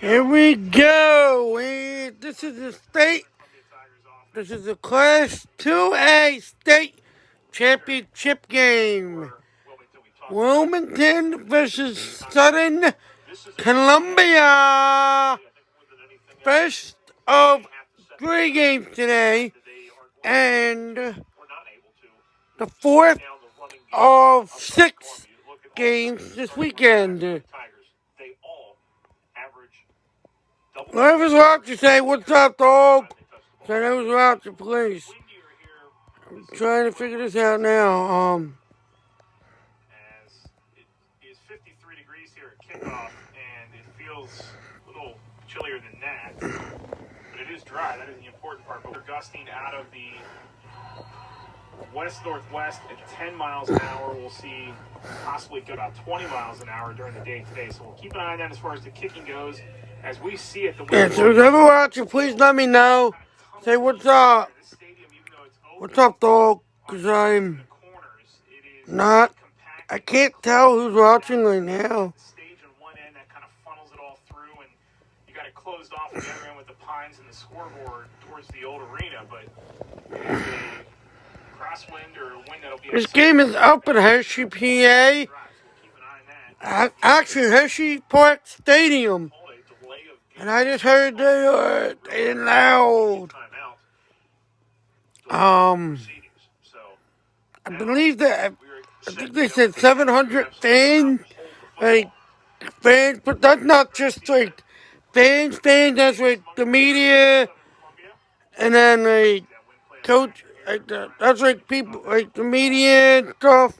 Here we go. And this is the state. This is the Class 2A state championship game. Wilmington versus Southern Columbia. First of 3 games today. And the fourth of 6 games this weekend. Whoever's watching, say, "What's up, dog?" Say, "Who's watching, please." I'm trying to figure this out now. As it is 53 degrees here at kickoff, and it feels a little chillier than that, but it is dry. That is the important part. But we're gusting out of the west-northwest at 10 miles an hour. We'll see possibly go about 20 miles an hour during the day today. So we'll keep an eye on that as far as the kicking goes. As we see it, Yeah, so whoever watching, please let me know. Say, "What's up?" "What's up, dog?" Because I'm not, I can't tell who's watching right now. Stage on one end that kind of funnels it all through, and you got it closed off on the other end with the pines and the scoreboard towards the old arena. But there's a crosswind or wind that'll be. This game is up in Hershey, PA. Actually, Hershey Park Stadium. And I just heard they are loud. I believe that, I think they said 700 fans, but that's not just, fans, that's, the media, and then, coach, that's, people, the media and stuff,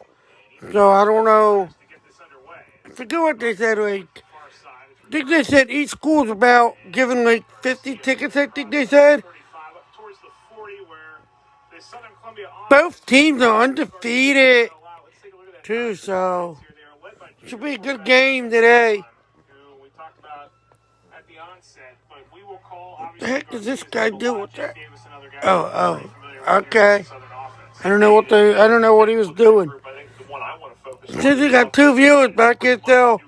so I don't know, I forget what they said, I think they said each school's about giving, 50 tickets, I think they said. Both teams are undefeated, too, so it should be a good game today. What the heck does this guy do with that? Oh, okay. I don't know what he was doing. Since he got 2 viewers, but I can't tell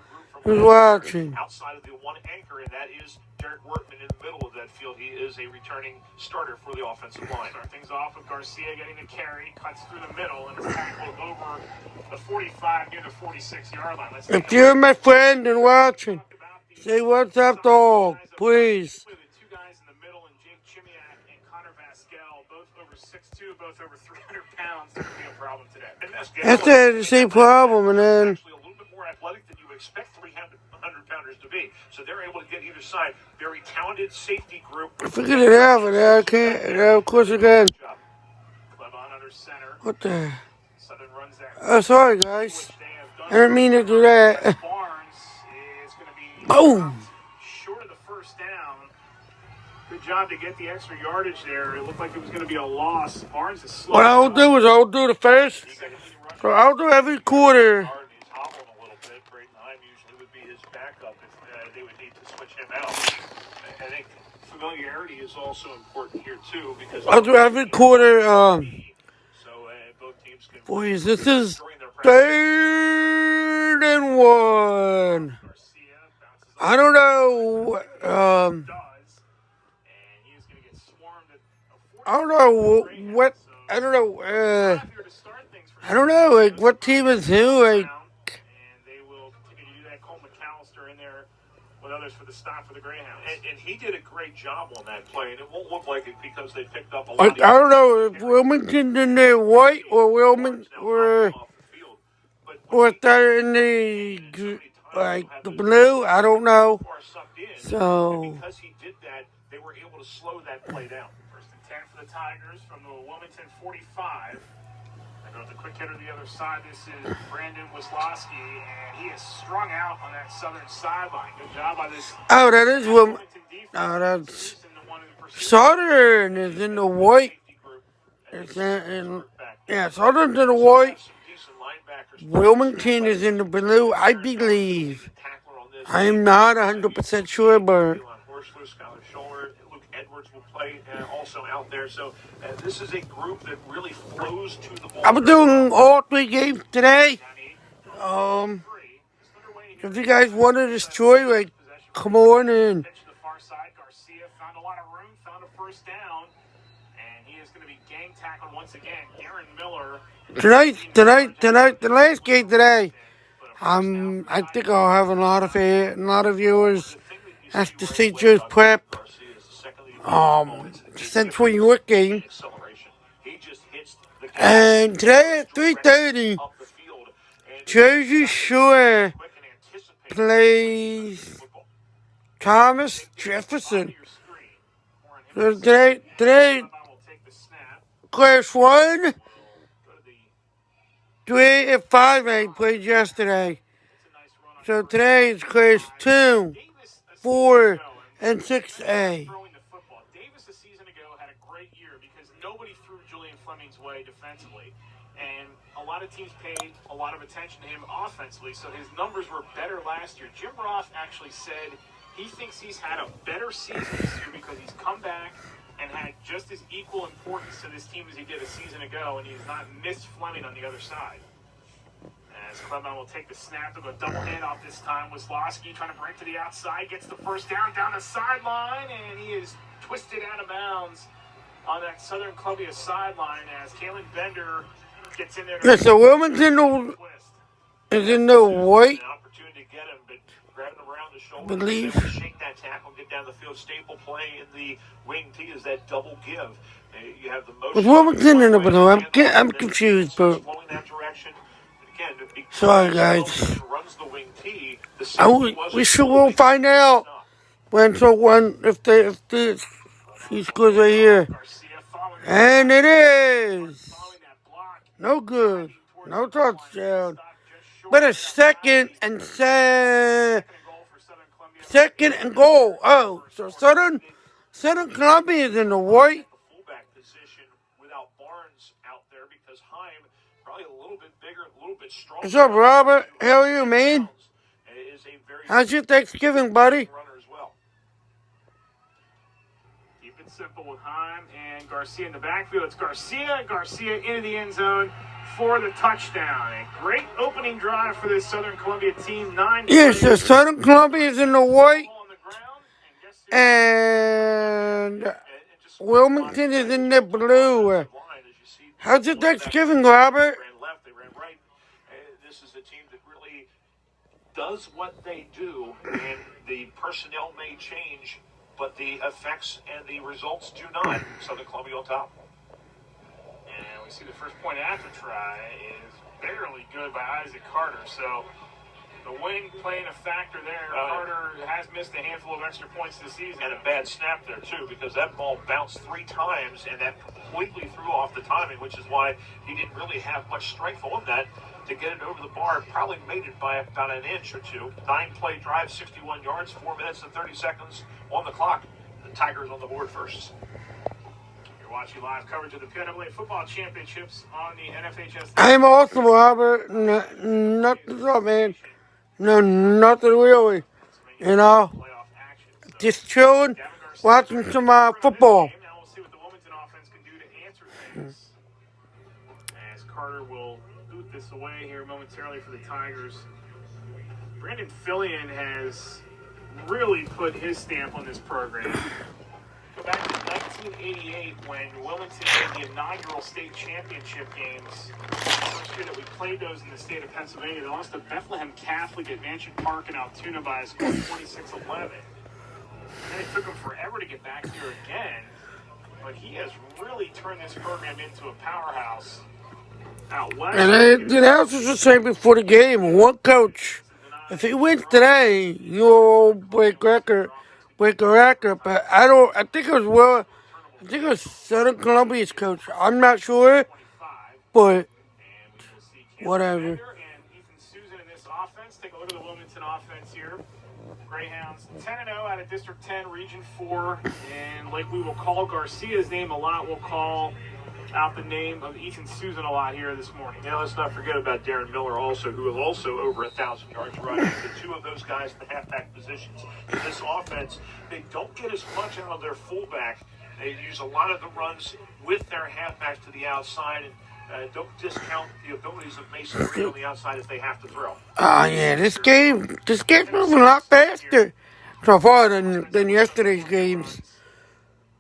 who's watching. Outside of the one anchor, and that is Derek Wortman in the middle of that field. He is a returning starter for the offensive line. Start things off with Garcia getting the carry, cuts through the middle, and is tackled over the 45 near the 46-yard line. If you're my friend and watching, say, "What's up, dog?" Please. The 2 guys in the middle, and Jake Chimiak and Connor Vasquel, both over 6'2", both over 300 pounds. That would be a problem today. That's the same problem, and then actually a little bit more athletic than you expect 300-pounders to be. So they're able to get either side. Very talented safety group. I figured it out, but I can't. Of course, again. What the? Oh, sorry, guys. I didn't mean to do that. Boom. Short of the first down. Good job to get the extra yardage there. It looked like it was going to be a loss. Barnes is slow. What I'll do is I'll do the first. So I'll do every quarter. He's hobbling a little bit. Braden Heim usually would be his backup if they would need to switch him out. I think familiarity is also important here too, because I'll do every quarter. So both teams can. Boys, this is 3rd and 1. I don't know. I don't know what. I don't know. I don't know. What team is who? And they will continue to do that. Cole McAllister in there with others for the stop for the Greyhounds. And he did a great job on that play, and it won't look like it because they picked up a lot. I don't know if Wilmington in the white or Wilmington or if they're in the the blue. I don't know. So because he did that, they were able to slow that play down. 1st and 10 for the Tigers from the Wilmington 45. The quick hitter the other side. This is Brandon Wisloski, and he is strung out on that southern sideline. Good job by this. Oh, that is Wilmington. Oh, that's Southern is in the white. Southern's in the white. Wilmington is in the blue, I believe. I am not 100% sure, but also out there. So this is a group that really flows to the ball. I'm doing all 3 games today. If you guys want to destroy come on in. Pitch to the far side. Garcia found a lot of room, found a first down, and he is going to be gang tackled once again. Darren Miller. The last game today. I think I'll have a lot of viewers after St. Joe's Prep. Central York game. And today at 3:30, Jersey Shore plays Thomas Jefferson. So today, Class 1, 3 and 5A played yesterday. So today is Class 2, 4, and 6A. Davis a season ago had a great year because nobody threw Julian Fleming's way defensively. And a lot of teams paid a lot of attention to him offensively, so his numbers were better last year. Jim Ross actually said he thinks he's had a better season this year because he's come back and had just as equal importance to this team as he did a season ago, and he's not missed Fleming on the other side. As Clement will take the snap to go double handoff this time. Wisłowski trying to break to the outside, gets the first down the sideline, and he is twisted out of bounds on that Southern Columbia sideline as Kalen Bender gets in there. Yeah, so Wilmington is in the white. I believe. Shake that tackle, get down the field. Staple play in the wing T is that double give. You have the most. With Wilmington in the blue, I'm confused, but sorry guys. We sure will find out if he scores right here, and it is no good, no touchdown, but a second and goal. Oh, so Southern Columbia is in the white. What's up, Robert? How are you, man? How's your Thanksgiving, buddy? Keep it simple with Heim and Garcia in the backfield. It's Garcia into the end zone for the touchdown. A great opening drive for this Southern Columbia team. Yes, so Southern Columbia is in the white, and Wilmington is in the blue. How's your Thanksgiving, Robert? This is a team that really does what they do, and the personnel may change, but the effects and the results do not. Southern Columbia on top. And we see the first point after try is barely good by Isaac Carter. So the wing playing a factor there. Carter has missed a handful of extra points this season. And a bad snap there, too, because that ball bounced 3 times, and that completely threw off the timing, which is why he didn't really have much strength on that to get it over the bar. Probably made it by about an inch or two. 9-play drive, 61 yards, 4 minutes and 30 seconds on the clock. The Tigers on the board first. You're watching live coverage of the PNWA Football Championships on the NFHS. I'm awesome, Robert. Nothing's up, man. No, nothing really. You know, just chilling, watching some football. Now we'll see what the Wilmington offense can do to answer things. As Carter will boot this away here momentarily for the Tigers. Brandon Fillion has really put his stamp on this program. Go back to 1988 when Wilmington made the inaugural state championship games. First year that we played those in the state of Pennsylvania, they lost to Bethlehem Catholic at Mansion Park in Altoona by a score of 26-11. And then it took him forever to get back here again. But he has really turned this program into a powerhouse out west. And I was just saying before the game, one coach, if he wins today, you'll break a record. But I think it was Southern Columbia's coach. I'm not sure, but whatever. And Ethan Susan in this offense. Take a look at the Wilmington offense here. Greyhounds 10-0 out of District 10, Region 4. And like we will call Garcia's name a lot, we'll call out the name of Ethan Susan a lot here this morning. Now, let's not forget about Darren Miller also, who is also over 1,000 yards running. The two of those guys in the halfback positions. In this offense, they don't get as much out of their fullback. They use a lot of the runs with their halfbacks to the outside, and don't discount the abilities of Mason Reed on the outside if they have to throw. Oh, yeah, this game's moving a lot faster. so far than yesterday's games.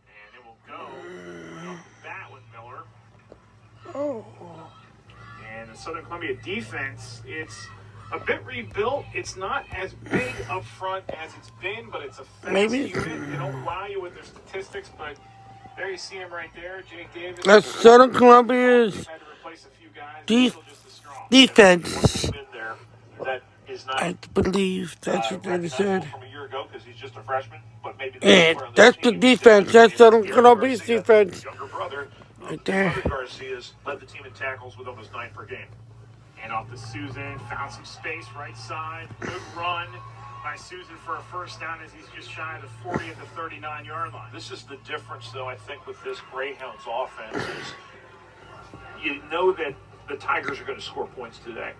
And it will go off the bat with Miller. Oh. And the Southern Columbia defense, it's a bit rebuilt. It's not as big up front as it's been, but it's a fast Maybe. unit. They don't wow you with their statistics, but there you see him right there, Jake Davis. That's Southern Columbia's Had to replace a few guys, def- still just as strong. defense. In there that is not I believe that's what they said. from a year ago because he's just a freshman, but maybe And that's the defense. That's Southern Columbia's defense. Younger brother Right there. Garcia's led the team in tackles with almost 9 per game. And off to Susan, found some space right side. Good run by Susan for a first down as he's just shy of the 40 at the 39-yard line. This is the difference, though, I think, with this Greyhounds offense is you know that the Tigers are going to score points today.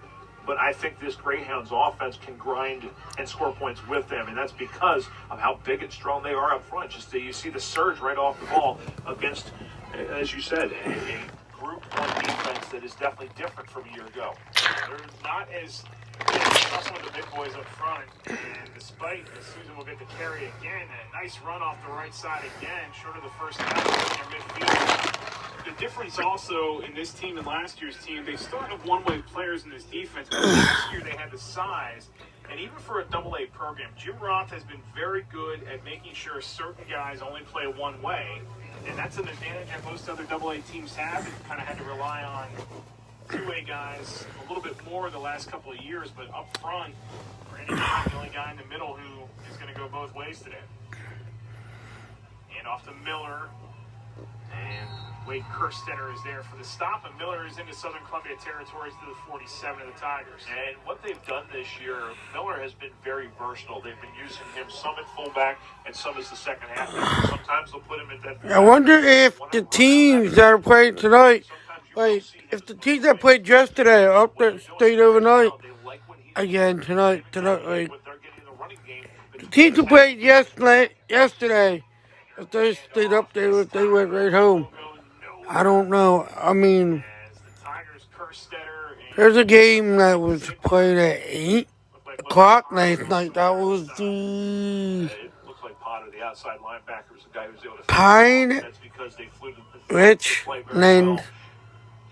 But I think this Greyhounds offense can grind and score points with them, and that's because of how big and strong they are up front. Just you see the surge right off the ball against, as you said, a Group 1 defense that is definitely different from a year ago. They're not as tough with the big boys up front, and despite Susan will get the carry again, a nice run off the right side again, short of the first down in their midfield. The difference also in this team and last year's team, they still have one-way players in this defense, but last year they had the size. And even for a double-A program, Jim Roth has been very good at making sure certain guys only play one way. And that's an advantage that most other double-A teams have. They kind of had to rely on two-way guys a little bit more the last couple of years. But up front, Brandon's the only guy in the middle who is going to go both ways today. And off to Miller. And Wade Kerstetter is there for the stop, and Miller is into Southern Columbia territories to the 47 of the Tigers. And what they've done this year, Miller has been very versatile. They've been using him some at fullback and some as the second half. Sometimes they'll put him at that. I wonder if the teams that are playing tonight, like if the teams that played yesterday are up that stayed overnight again tonight, like the teams who played yesterday, if they stayed up there, if they went right home. I don't know. I mean, there's a game that was played at 8 o'clock last night. That was the It looks like Potter, the outside linebacker, was the guy who was able to. Pine That's because they flew Richland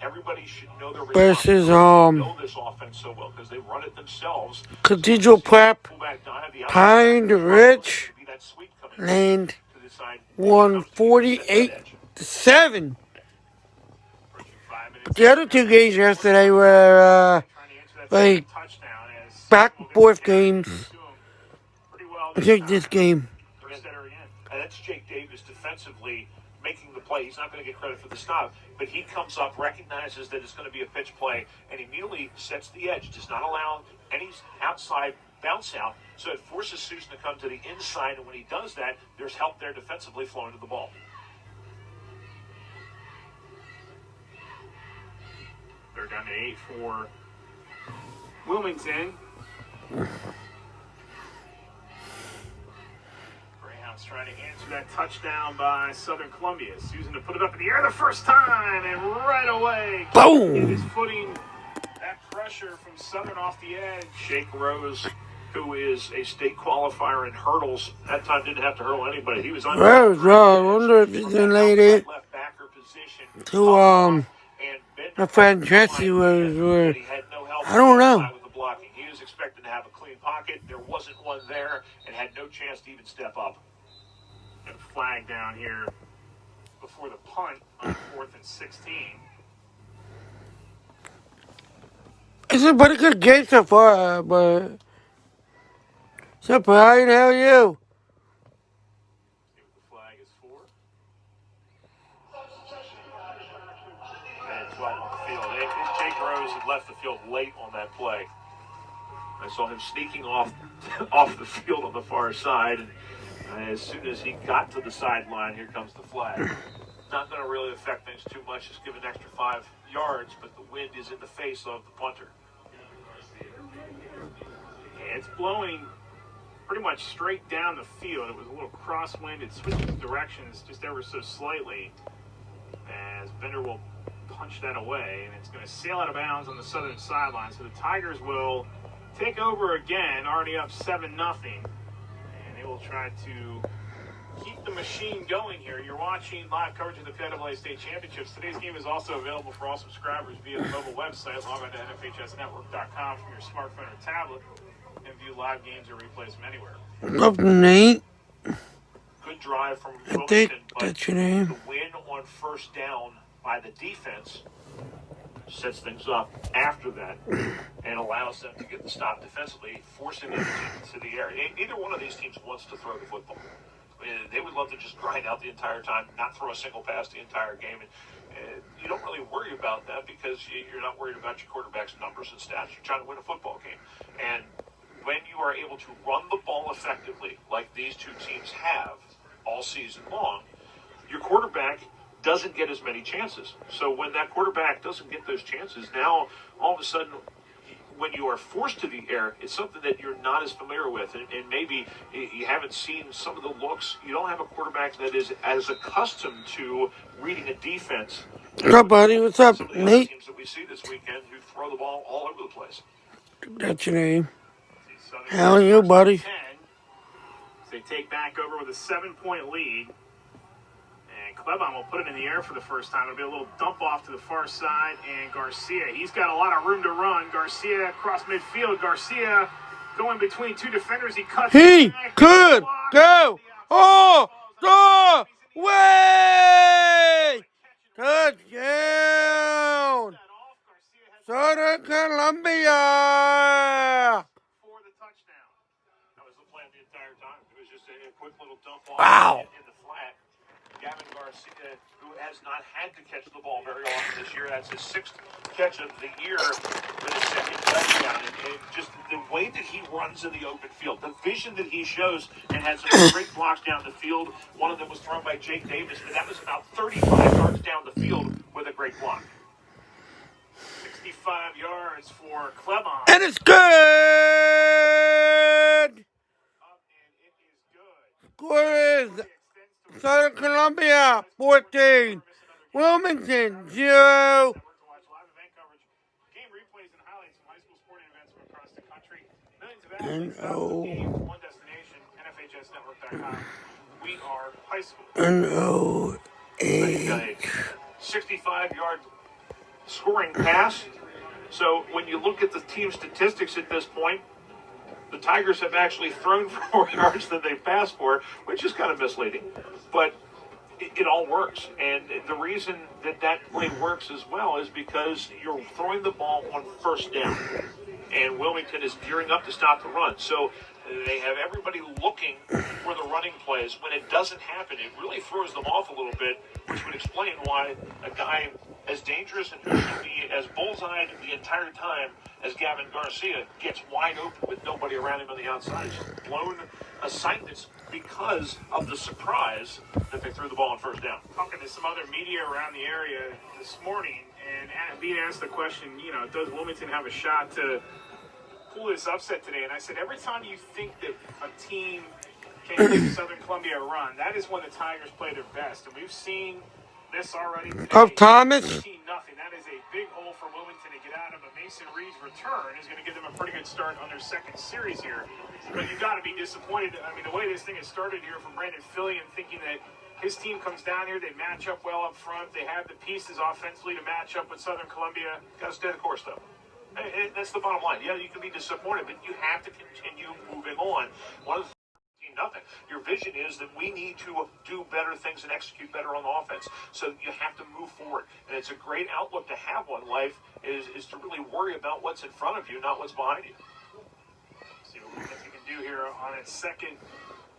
Everybody should know their versus know this offense so well because they run it themselves. Cathedral Prep. Pine Richland won 48-7. The other two games yesterday were like back and forth games. I think this game. And that's Jake Davis defensively making the play. He's not going to get credit for the stop, but he comes up, recognizes that it's going to be a pitch play, and immediately sets the edge. Does not allow any outside bounce out, so it forces Susan to come to the inside, and when he does that, there's help there defensively flowing to the ball. They're down to 8 for Wilmington. Greyhounds trying to answer that touchdown by Southern Columbia. Susan to put it up in the air the first time, and right away, boom! His footing, that pressure from Southern off the edge. Jake Rose, who is a state qualifier in hurdles, that time didn't have to hurdle anybody. He was on. Rose, I wonder if he's gonna lay it to my friend Jesse was. I don't know. He was expecting to have a clean pocket. There wasn't one there, and had no chance to even step up. And flag down here before the punt on 4th and 16. It's a pretty good game so far, but so Brian, how are you? See what the flag is for. And 12 on the field. Jake Rose had left the field late on that play. I saw him sneaking off the field on the far side, and as soon as he got to the sideline, here comes the flag. Not going to really affect things too much. Just give an extra 5 yards, but the wind is in the face of the punter. Yeah, it's blowing pretty much straight down the field. It was a little crosswind. It switches directions just ever so slightly as Bender will punch that away, and it's going to sail out of bounds on the southern sideline. So the Tigers will take over again, already up 7-0. And they will will try to keep the machine going here. You're watching live coverage of the PIAA State Championships. Today's game is also available for all subscribers via the mobile website. Log on to NFHSnetwork.com from your smartphone or tablet and view live games or replays from anywhere. Love Nate. Good drive from I Wilmington, think but that's your name. the win on first down by the defense sets things up after that and allows them to get the stop defensively, forcing them to the air. Neither one of these teams wants to throw the football. They would love to just grind out the entire time, not throw a single pass the entire game. And you don't really worry about that because you're not worried about your quarterback's numbers and stats. You're trying to win a football game. And when you are able to run the ball effectively, like these two teams have all season long, your quarterback doesn't get as many chances. So when that quarterback doesn't get those chances, now all of a sudden, when you are forced to the air, it's something that you're not as familiar with. And maybe you haven't seen some of the looks. You don't have a quarterback that is as accustomed to reading a defense. What's up, buddy? What's up, Some of the other Nate? teams that we see this weekend who throw the ball all over the place. That's your name. How are you, buddy? They take back over with a 7-point lead. And Clebon will put it in the air for the first time. It'll be a little dump off to the far side. And Garcia, he's got a lot of room to run. Garcia across midfield. Garcia going between two defenders. He cuts. He could go all the way. Touchdown. Southern Columbia. For the touchdown. That was the plan the entire time. It was just a quick little dump off Wow. in the flat. Gavin Garcia, who has not had to catch the ball very often this year, that's his 6th catch of the year with his 2nd touchdown. And just the way that he runs in the open field, the vision that he shows, and had some great blocks down the field. One of them was thrown by Jake Davis, but that was about 35 yards down the field with a great block. 65 yards for Clebon. And it's good. Up and it is good. Score is Southern Columbia 14. Wilmington 0. To watch live event coverage, game replays and highlights from high school sporting events from across the country. Millions of athletes, thousands of games, one destination, NFHSnetwork.com. We are high school. N-O-A. 65-yard scoring pass. So when you look at the team statistics at this point, the Tigers have actually thrown for more yards than they've passed for, which is kind of misleading. But it all works. And the reason that play works as well is because you're throwing the ball on first down. And Wilmington is gearing up to stop the run. So they have everybody looking for the running plays. When it doesn't happen, it really throws them off a little bit, which would explain why a guy as dangerous and who should be as bullseyed the entire time as Gavin Garcia gets wide open with nobody around him on the outside. Just blown assignments because of the surprise that they threw the ball on first down. Talking to some other media around the area this morning and being asked the question, does Wilmington have a shot to pull this upset today? And I said, every time you think that a team can give Southern Columbia a run, that is when the Tigers play their best. And we've seen this already today. Of Thomas. 18-0. That is a big hole for Wilmington to get out of. But Mason Reed's return is going to give them a pretty good start on their 2nd series here. But you've got to be disappointed. I mean, the way this thing has started here from Brandon Philly and thinking that his team comes down here, they match up well up front, they have the pieces offensively to match up with Southern Columbia. Got to stay the course, though. And that's the bottom line. Yeah, you can be disappointed, but you have to continue moving on. One of the nothing. Your vision is that we need to do better things and execute better on the offense. So you have to move forward. And it's a great outlook to have on life is to really worry about what's in front of you, not what's behind you. See what Wilmington can do here on its 2nd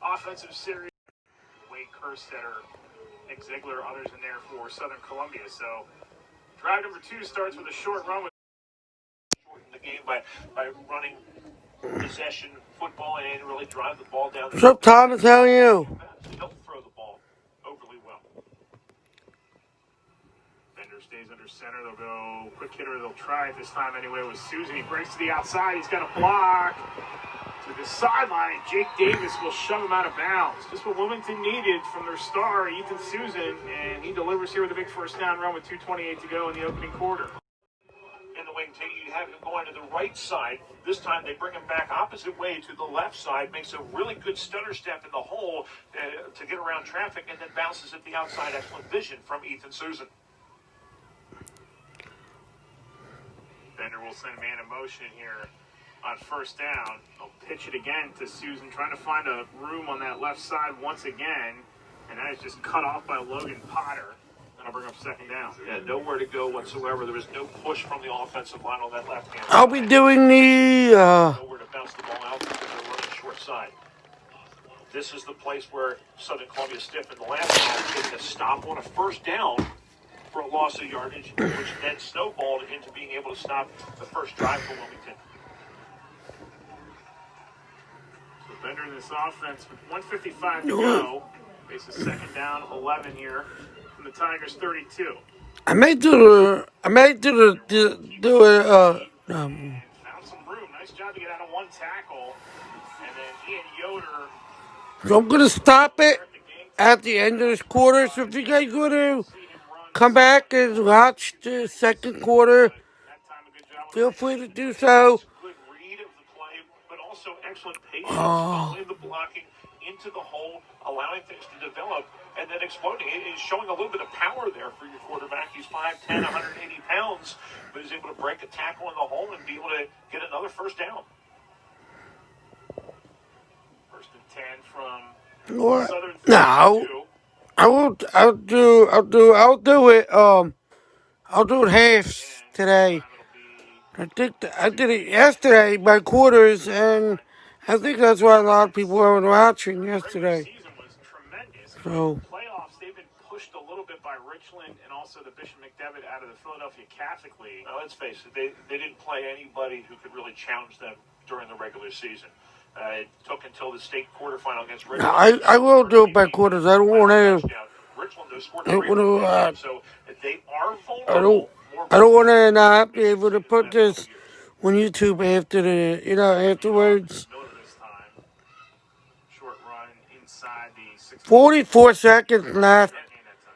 offensive series. Wade Kerstetter, Nick Ziegler, others in there for Southern Columbia. So drive number 2 starts with a short run with the game by running possession football and really drive the ball down. What's up, Thomas? How are you? They don't throw the ball overly well. Bender stays under center. They'll go quick hitter. They'll try it this time anyway with Susan. He breaks to the outside. He's got a block to the sideline. Jake Davis will shove him out of bounds. Just what Wilmington needed from their star, Ethan Susan, and he delivers here with a big first down run with 2:28 to go in the opening quarter. In the wing continue to have him going to the right side. This time they bring him back opposite way to the left side, makes a really good stutter step in the hole to get around traffic, and then bounces at the outside. Excellent vision from Ethan Susan. Bender will send man in motion here on first down. They'll pitch it again to Susan, trying to find a room on that left side once again, and that is just cut off by Logan Potter. That'll bring up second down. Yeah, nowhere to go whatsoever. There was no push from the offensive line on that left hand. I'll be doing the Nowhere to bounce the ball out because they're running short side. This is the place where Southern Columbia stiff in the last half getting a stop on a first down for a loss of yardage, which then snowballed into being able to stop the first drive for Wilmington. So Bender in this offense with 1:55 to go. Faces second down, 11 here from the Tigers 32. I may do it. And found some room. Nice job to get out of one tackle. And then Ian Yoder. So I'm gonna stop it at the end of this quarter. So if you guys want to come back and watch the second quarter, feel free to do so. Good read of the play, but also excellent patience following the blocking into the hole, allowing things to develop, and then exploding. It is showing a little bit of power there for your quarterback. He's 5'10", 180 pounds, but he's able to break a tackle in the hole and be able to get another first down. First and 10 from What? Southern. No, I won't. I'll do it. I'll do it halves today. I think I did it yesterday by quarters, and I think that's why a lot of people were watching yesterday. Season was tremendous. So Playoffs, they've been pushed a little bit by Richland and also the Bishop McDevitt out of the Philadelphia Catholic League. Now, let's face it, they didn't play anybody who could really challenge them during the regular season. It took until the state quarterfinal against Richland. I will do it by quarters. I don't want to. Richland has scored I don't want to. so they are vulnerable. I don't want to not be able to put this on YouTube after afterwards. Short run inside the 44 seconds left.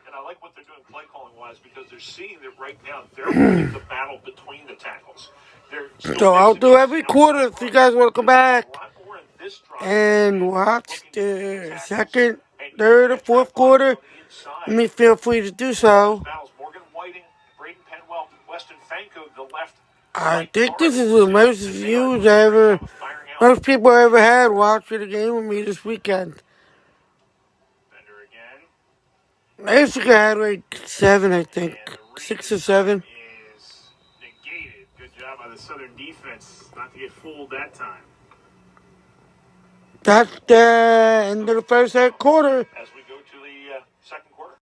And I like what they're doing play calling wise because they're seeing that right now they're winning the battle between the tackles. So I'll do every quarter if you guys want to come back and watch the second, third, or fourth quarter. Let me feel free to do so. I think this is the most views most people ever had watching the game with me this weekend. Last week I had like 7, I think, 6 or 7. Is negated. Good job by the Southern defense not to get fooled that time. That's the end of the first quarter. As we go to the second quarter.